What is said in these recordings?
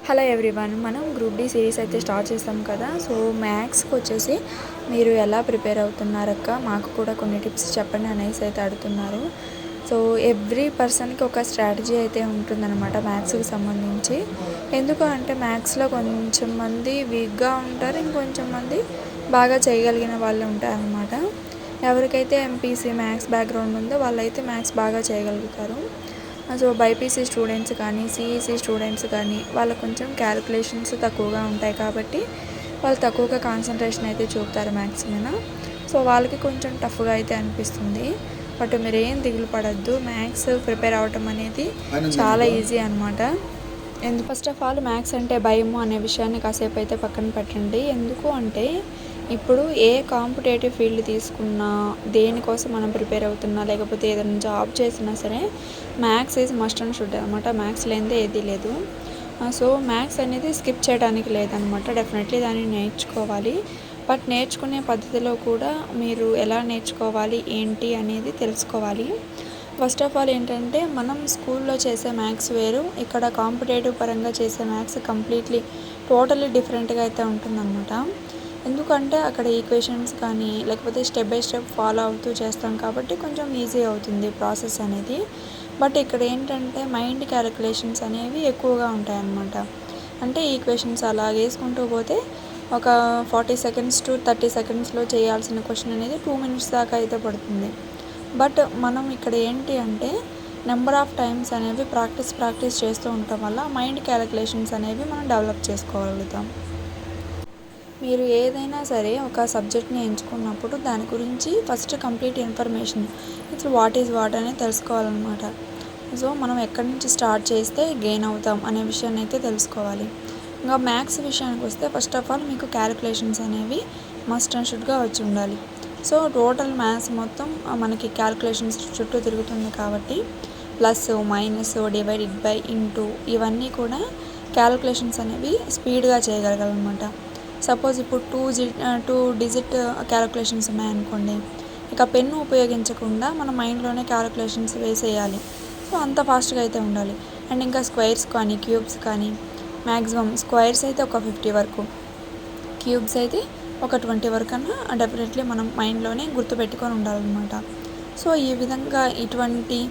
Hello everyone, మనం group D series అయితే start చేస్తాం కదా. సో మ్యాథ్స్కి వచ్చేసి మీరు ఎలా ప్రిపేర్ అవుతున్నారక్క, మాకు కూడా కొన్ని టిప్స్ చెప్పండి అనేసి అయితే అడుగుతున్నారు. సో ఎవ్రీ పర్సన్కి ఒక స్ట్రాటజీ అయితే ఉంటుందన్నమాట మ్యాథ్స్కి సంబంధించి. ఎందుకు అంటే మ్యాథ్స్లో కొంచెం మంది వీక్గా ఉంటారు, ఇంకొంచెం మంది బాగా చేయగలిగిన వాళ్ళు ఉంటారనమాట. ఎవరికైతే ఎంపీసీ మ్యాథ్స్ బ్యాక్గ్రౌండ్ ఉందో వాళ్ళైతే మ్యాథ్స్ బాగా చేయగలుగుతారు. సో బైపీసీ స్టూడెంట్స్ కానీ సిఈసీ స్టూడెంట్స్ కానీ వాళ్ళకు కొంచెం క్యాలిక్యులేషన్స్ తక్కువగా ఉంటాయి కాబట్టి వాళ్ళు తక్కువగా కాన్సన్ట్రేషన్ అయితే చూపుతారు మ్యాథ్స్ మీద. సో వాళ్ళకి కొంచెం టఫ్గా అయితే అనిపిస్తుంది. బట్ మీరు ఏం దిగులు పడద్దు, మ్యాథ్స్ ప్రిపేర్ అవ్వటం అనేది చాలా ఈజీ అనమాట. ఫస్ట్ ఆఫ్ ఆల్ మ్యాథ్స్ అంటే భయము అనే విషయాన్ని కాసేపు అయితే పక్కన పెట్టండి. ఎందుకు అంటే ఇప్పుడు ఏ కాంపిటేటివ్ ఫీల్డ్ తీసుకున్నా, దేనికోసం మనం ప్రిపేర్ అవుతున్నా, లేకపోతే ఏదైనా జాబ్ చేసినా సరే maths is must and should అనమాట. మ్యాథ్స్ లేనిదే ఏది లేదు. సో మ్యాథ్స్ అనేది స్కిప్ చేయడానికి లేదనమాట. డెఫినెట్లీ దాన్ని నేర్చుకోవాలి. బట్ నేర్చుకునే పద్ధతిలో కూడా మీరు ఎలా నేర్చుకోవాలి ఏంటి అనేది తెలుసుకోవాలి. ఫస్ట్ ఆఫ్ ఆల్ ఏంటంటే మనం స్కూల్లో చేసే మ్యాథ్స్ వేరు, ఇక్కడ కాంపిటేటివ్ పరంగా చేసే మ్యాథ్స్ కంప్లీట్లీ టోటలీ డిఫరెంట్గా అయితే ఉంటుందన్నమాట. ఎందుకంటే అక్కడ ఈక్వేషన్స్ కానీ లేకపోతే స్టెప్ బై స్టెప్ ఫాలో అవుతూ చేస్తాం కాబట్టి కొంచెం ఈజీ అవుతుంది ప్రాసెస్ అనేది. బట్ ఇక్కడ ఏంటంటే మైండ్ క్యాలిక్యులేషన్స్ అనేవి ఎక్కువగా ఉంటాయన్నమాట. అంటే ఈక్వేషన్స్ అలా వేసుకుంటూ పోతే ఒక 40 సెకండ్స్ టు 30 సెకండ్స్లో చేయాల్సిన క్వశ్చన్ అనేది 2 మినిట్స్ దాకా అయితే పడుతుంది. బట్ మనం ఇక్కడ ఏంటి అంటే నెంబర్ ఆఫ్ టైమ్స్ అనేవి ప్రాక్టీస్ చేస్తూ ఉండటం వల్ల మైండ్ క్యాలిక్యులేషన్స్ అనేవి మనం డెవలప్ చేసుకోగలుగుతాం. మీరు ఏదైనా సరే ఒక సబ్జెక్ట్ని ఎంచుకున్నప్పుడు దాని గురించి first complete information, it's what is what అనేది తెలుసుకోవాలన్నమాట. సో మనం ఎక్కడి నుంచి స్టార్ట్ చేస్తే గెయిన్ అవుతాం అనే విషయాన్ని అయితే తెలుసుకోవాలి. ఇంకా మ్యాథ్స్ విషయానికి వస్తే ఫస్ట్ ఆఫ్ ఆల్ మీకు క్యాలిక్యులేషన్స్ అనేవి మస్ట్ అండ్ షుడ్గా వచ్చి ఉండాలి. సో టోటల్ మ్యాథ్స్ మొత్తం మనకి క్యాలిక్యులేషన్స్ చుట్టూ తిరుగుతుంది కాబట్టి plus minus divided by into ఇవన్నీ కూడా క్యాలిక్యులేషన్స్ అనేవి స్పీడ్గా చేయగలగాలన్నమాట. సపోజ్ ఇప్పుడు 2 డిజిట్ క్యాలిక్యులేషన్స్ ఉన్నాయనుకోండి, ఇక పెన్ను ఉపయోగించకుండా మన మైండ్లోనే క్యాలిక్యులేషన్స్ వేసేయాలి. సో అంత ఫాస్ట్గా అయితే ఉండాలి. అండ్ ఇంకా స్క్వేర్స్ కానీ క్యూబ్స్ కానీ మ్యాక్సిమం స్క్వేర్స్ అయితే ఒక 50 వరకు, క్యూబ్స్ అయితే ఒక 20 వరకు అన్నా డెఫినెట్లీ మనం మైండ్లోనే గుర్తుపెట్టుకొని ఉండాలన్నమాట. సో ఈ విధంగా ఇటువంటి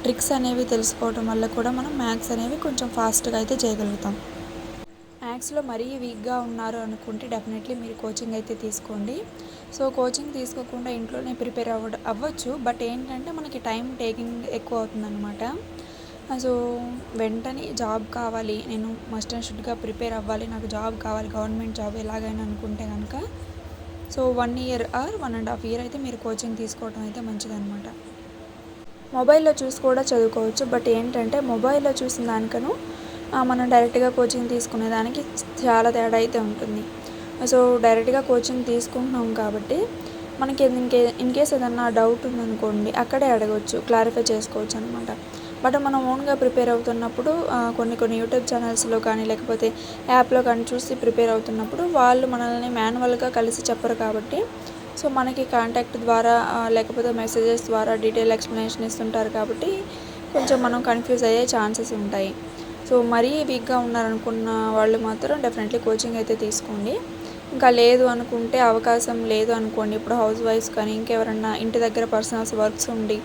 ట్రిక్స్ అనేవి తెలుసుకోవడం వల్ల కూడా మనం మ్యాథ్స్ అనేవి కొంచెం ఫాస్ట్గా అయితే చేయగలుగుతాం. మ్యాథ్స్లో మరీ వీక్గా ఉన్నారు అనుకుంటే డెఫినెట్లీ మీరు కోచింగ్ అయితే తీసుకోండి. సో కోచింగ్ తీసుకోకుండా ఇంట్లోనే ప్రిపేర్ అవ్వచ్చు. బట్ ఏంటంటే మనకి టైం టేకింగ్ ఎక్కువ అవుతుందన్నమాట. సో వెంటనే జాబ్ కావాలి, నేను మస్ట్ అండ్ షుడ్గా ప్రిపేర్ అవ్వాలి, నాకు జాబ్ కావాలి, గవర్నమెంట్ జాబ్ ఎలాగైనా అనుకుంటే కనుక సో 1 ఇయర్ ఆర్ 1.5 ఇయర్ అయితే మీరు కోచింగ్ తీసుకోవడం అయితే మంచిదన్నమాట. మొబైల్లో చూసి కూడా చదువుకోవచ్చు. బట్ ఏంటంటే మొబైల్లో చూసిన దానికను మనం డైరెక్ట్గా కోచింగ్ తీసుకునే దానికి చాలా తేడా అయితే ఉంటుంది. సో డైరెక్ట్గా కోచింగ్ తీసుకుంటున్నాం కాబట్టి మనకి ఇన్ కేస్ ఏదన్నా డౌట్ ఉందనుకోండి అక్కడే అడగవచ్చు, క్లారిఫై చేసుకోవచ్చు అనమాట. బట్ మనం ఓన్గా ప్రిపేర్ అవుతున్నప్పుడు కొన్ని యూట్యూబ్ ఛానల్స్లో కానీ లేకపోతే యాప్లో కానీ చూసి ప్రిపేర్ అవుతున్నప్పుడు వాళ్ళు మనల్ని మాన్యువల్గా కలిసి చెప్పరు కాబట్టి సో మనకి కాంటాక్ట్ ద్వారా లేకపోతే మెసేజెస్ ద్వారా డీటెయిల్ ఎక్స్ప్లెనేషన్ ఇస్తుంటారు కాబట్టి కొంచెం మనం కన్ఫ్యూజ్ అయ్యే ఛాన్సెస్ ఉంటాయి. సో మరీ వీక్గా ఉన్నారనుకున్న వాళ్ళు మాత్రం డెఫినెట్లీ కోచింగ్ అయితే తీసుకోండి. ఇంకా లేదు అనుకుంటే, అవకాశం లేదు అనుకోండి, ఇప్పుడు హౌస్ వైఫ్స్ కానీ ఇంకెవరన్నా ఇంటి దగ్గర పర్సనల్స్ వర్క్స్ ఉండి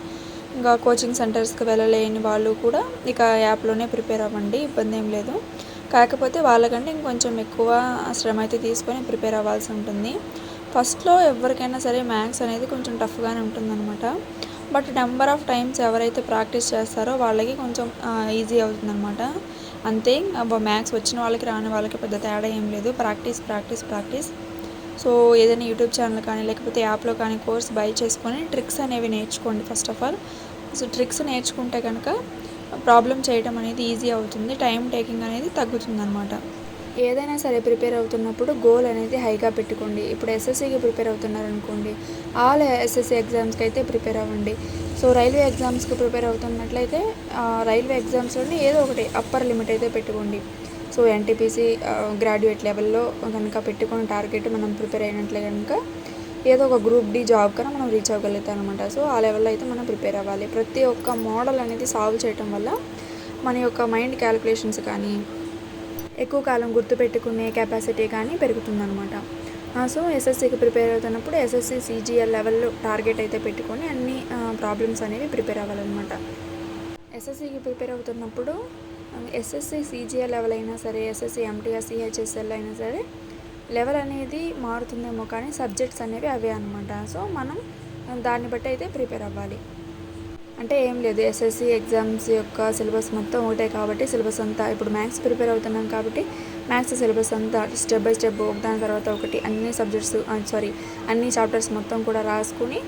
ఇంకా కోచింగ్ సెంటర్స్కి వెళ్ళలేని వాళ్ళు కూడా ఇక యాప్లోనే ప్రిపేర్ అవ్వండి, ఇబ్బంది ఏం లేదు. కాకపోతే వాళ్ళకంటే ఇంకొంచెం ఎక్కువ శ్రమ అయితే తీసుకొని ప్రిపేర్ అవ్వాల్సి ఉంటుంది. ఫస్ట్లో ఎవరికైనా సరే మ్యాథ్స్ అనేది కొంచెం టఫ్గానే ఉంటుందన్నమాట. బట్ నెంబర్ ఆఫ్ టైమ్స్ ఎవరైతే ప్రాక్టీస్ చేస్తారో వాళ్ళకి కొంచెం ఈజీ అవుతుందన్నమాట. అంతే, మ్యాథ్స్ వచ్చిన వాళ్ళకి రాని వాళ్ళకి పెద్ద తేడా ఏం లేదు. ప్రాక్టీస్. సో ఏదైనా యూట్యూబ్ ఛానల్ కానీ లేకపోతే యాప్లో కానీ కోర్స్ బై చేసుకొని ట్రిక్స్ అనేవి నేర్చుకోండి first of all. So tricks నేర్చుకుంటే కనుక ప్రాబ్లం చేయడం అనేది ఈజీ అవుతుంది, టైం టేకింగ్ అనేది తగ్గుతుందన్నమాట. ఏదైనా సరే ప్రిపేర్ అవుతున్నప్పుడు గోల్ అనేది హైగా పెట్టుకోండి. ఇప్పుడు ఎస్ఎస్సికి ప్రిపేర్ అవుతున్నారనుకోండి, ఆల్ ఎస్ఎస్సి ఎగ్జామ్స్కి అయితే ప్రిపేర్ అవ్వండి. సో రైల్వే ఎగ్జామ్స్కి ప్రిపేర్ అవుతున్నట్లయితే రైల్వే ఎగ్జామ్స్లోనే ఏదో ఒకటి అప్పర్ లిమిట్ అయితే పెట్టుకోండి. సో ఎన్టీపీసీ గ్రాడ్యుయేట్ లెవెల్లో కనుక పెట్టుకొని టార్గెట్ మనం ప్రిపేర్ అయినట్లే కనుక ఏదో ఒక గ్రూప్ డి జాబ్ కన్నా మనం రీచ్ అవ్వగలుగుతాం అనమాట. సో ఆ లెవెల్లో అయితే మనం ప్రిపేర్ అవ్వాలి. ప్రతి ఒక్క మోడల్ అనేది సాల్వ్ చేయటం వల్ల మన యొక్క మైండ్ క్యాలిక్యులేషన్స్ కానీ ఎక్కువ కాలం గుర్తుపెట్టుకునే కెపాసిటీ కానీ పెరుగుతుందన్నమాట. సో ఎస్ఎస్సికి ప్రిపేర్ అవుతున్నప్పుడు ఎస్ఎస్సి సీజీఎల్ లెవెల్లో టార్గెట్ అయితే పెట్టుకొని అన్ని ప్రాబ్లమ్స్ అనేవి ప్రిపేర్ అవ్వాలన్నమాట. ఎస్ఎస్సికి ప్రిపేర్ అవుతున్నప్పుడు ఎస్ఎస్సి సీజీఎల్ లెవెల్ అయినా సరే, ఎస్ఎస్సి ఎంటీఎస్ సిహెచ్ఎస్ఎల్ అయినా సరే లెవెల్ అనేది మారుతుందేమో కానీ సబ్జెక్ట్స్ అనేవి అవే అనమాట. సో మనం దాన్ని బట్టి అయితే ప్రిపేర్ అవ్వాలి. అంటే ఏం లేదు, ఎస్ఎస్సి ఎగ్జామ్స్ యొక్క సిలబస్ మొత్తం ఒకటే కాబట్టి సిలబస్ అంతా ఇప్పుడు మ్యాథ్స్ ప్రిపేర్ అవుతున్నాం కాబట్టి మ్యాథ్స్ సిలబస్ అంతా స్టెప్ బై స్టెప్ ఒకదాని తర్వాత ఒకటి అన్ని సబ్జెక్ట్స్ అన్ని చాప్టర్స్ మొత్తం కూడా రాసుకుని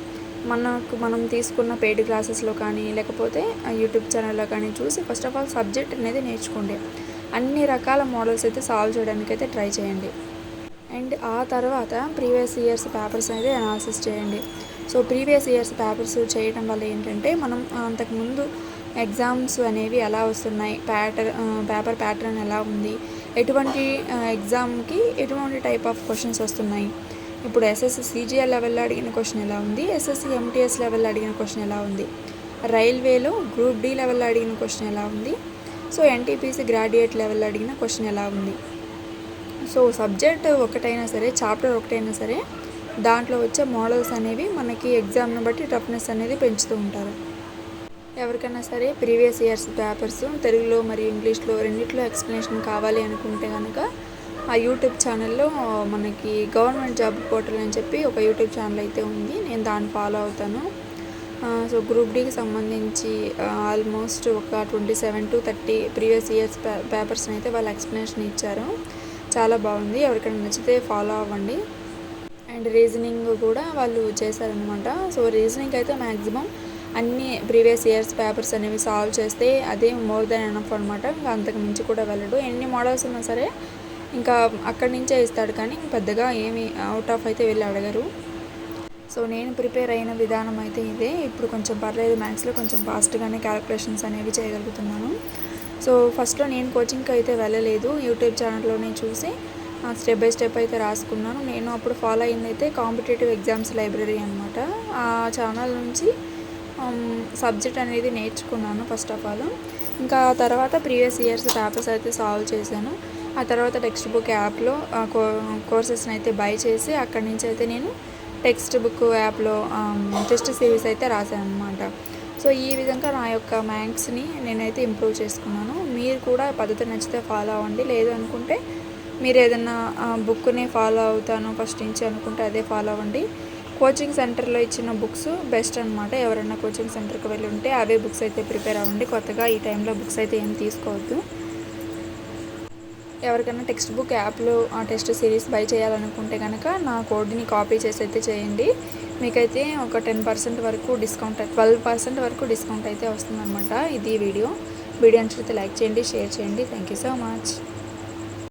మనం తీసుకున్న పెయిడ్ క్లాసెస్లో కానీ లేకపోతే యూట్యూబ్ ఛానల్లో కానీ చూసి ఫస్ట్ ఆఫ్ ఆల్ సబ్జెక్ట్ అనేది నేర్చుకోండి. అన్ని రకాల మోడల్స్ అయితే సాల్వ్ చేయడానికి అయితే ట్రై చేయండి. అండ్ ఆ తర్వాత ప్రీవియస్ ఇయర్స్ పేపర్స్ అయితే అనాలిసిస్ చేయండి. సో ప్రీవియస్ ఇయర్స్ పేపర్స్ చేయడం వల్ల ఏంటంటే మనం అంతకుముందు ఎగ్జామ్స్ అనేవి ఎలా వస్తున్నాయి, పేపర్ ప్యాటర్న్ ఎలా ఉంది, ఎటువంటి ఎగ్జామ్కి ఎటువంటి టైప్ ఆఫ్ క్వశ్చన్స్ వస్తున్నాయి, ఇప్పుడు ఎస్ఎస్సి సీజీఎల్ లెవెల్లో అడిగిన క్వశ్చన్ ఎలా ఉంది, ఎస్ఎస్సి ఎంటీఎస్ లెవెల్లో అడిగిన క్వశ్చన్ ఎలా ఉంది, రైల్వేలో గ్రూప్ డి లెవెల్లో అడిగిన క్వశ్చన్ ఎలా ఉంది, సో ఎన్టీపీసీ గ్రాడ్యుయేట్ లెవెల్లో అడిగిన క్వశ్చన్ ఎలా ఉంది. సో సబ్జెక్ట్ ఒకటైనా సరే, చాప్టర్ ఒకటైనా సరే, దాంట్లో వచ్చే మోడల్స్ అనేవి మనకి ఎగ్జామ్ను బట్టి టఫ్నెస్ అనేది పెంచుతూ ఉంటారు. ఎవరికైనా సరే ప్రీవియస్ ఇయర్స్ పేపర్స్ తెలుగులో మరియు ఇంగ్లీష్లో రెండిట్లో ఎక్స్ప్లెనేషన్ కావాలి అనుకుంటే కనుక ఆ యూట్యూబ్ ఛానల్లో మనకి గవర్నమెంట్ జాబ్ పోర్టల్ అని చెప్పి ఒక యూట్యూబ్ ఛానల్ అయితే ఉంది, నేను దాన్ని ఫాలో అవుతాను. సో గ్రూప్ డీకి సంబంధించి ఆల్మోస్ట్ ఒక 27 to 30 ప్రీవియస్ ఇయర్స్ పేపర్స్ని అయితే వాళ్ళు ఎక్స్ప్లెనేషన్ ఇచ్చారు. చాలా బాగుంది, ఎవరికైనా నచ్చితే ఫాలో అవ్వండి. అండ్ రీజనింగ్ కూడా వాళ్ళు చేశారనమాట. సో రీజనింగ్ అయితే మ్యాక్సిమం అన్ని ప్రీవియస్ ఇయర్స్ పేపర్స్ అనేవి సాల్వ్ చేస్తే అదే మోర్ దెన్ ఎనఫ్ అనమాట. ఇంకా అంతకు మించి కూడా వెళ్ళడు. ఎన్ని మోడల్స్ ఉన్నా సరే ఇంకా అక్కడి నుంచే ఇస్తాడు, కానీ పెద్దగా ఏమి అవుట్ ఆఫ్ అయితే వెళ్ళి అడగరు. సో నేను ప్రిపేర్ అయిన విధానం అయితే ఇదే. ఇప్పుడు కొంచెం పర్లేదు, మ్యాథ్స్లో కొంచెం ఫాస్ట్గానే క్యాలిక్యులేషన్స్ అనేవి చేయగలుగుతున్నాను. సో ఫస్ట్లో నేను కోచింగ్కి అయితే వెళ్ళలేదు, యూట్యూబ్ ఛానల్లోనే చూసి స్టెప్ బై స్టెప్ అయితే రాసుకున్నాను. నేను అప్పుడు ఫాలో అయింది అయితే కాంపిటేటివ్ ఎగ్జామ్స్ లైబ్రరీ అనమాట. ఆ ఛానల్ నుంచి సబ్జెక్ట్ అనేది నేర్చుకున్నాను ఫస్ట్ ఆఫ్ ఆల్. ఇంకా తర్వాత ప్రీవియస్ ఇయర్స్ పేపర్స్ అయితే సాల్వ్ చేశాను. ఆ తర్వాత టెక్స్ట్ బుక్ యాప్లో కోర్సెస్ని అయితే బై చేసి అక్కడి నుంచి అయితే నేను టెక్స్ట్ బుక్ యాప్లో టెస్ట్ సిరీస్ అయితే రాశాను అనమాట. సో ఈ విధంగా నా యొక్క మ్యాథ్స్ని నేనైతే ఇంప్రూవ్ చేసుకున్నాను. మీరు కూడా పద్ధతి నచ్చితే ఫాలో అవ్వండి, లేదు అనుకుంటే మీరు ఏదైనా బుక్ని ఫాలో అవుతాను ఫస్ట్ నుంచి అనుకుంటే అదే ఫాలో అవ్వండి. కోచింగ్ సెంటర్లో ఇచ్చిన బుక్స్ బెస్ట్ అనమాట. ఎవరైనా కోచింగ్ సెంటర్కి వెళ్ళి ఉంటే అవే బుక్స్ అయితే ప్రిపేర్ అవ్వండి. కొత్తగా ఈ టైంలో బుక్స్ అయితే ఏం తీసుకోవద్దు. ఎవరికైనా టెక్స్ట్ బుక్ యాప్లో ఆ టెస్ట్ సిరీస్ బై చేయాలనుకుంటే కనుక నా కోడ్ని కాపీ చేసి అయితే చేయండి. మీకైతే ఒక 10% వరకు డిస్కౌంట్, 12% వరకు డిస్కౌంట్ అయితే వస్తుందన్నమాట. ఇది వీడియో నచ్చితే లైక్ చేయండి, షేర్ చేయండి. Thank you so much.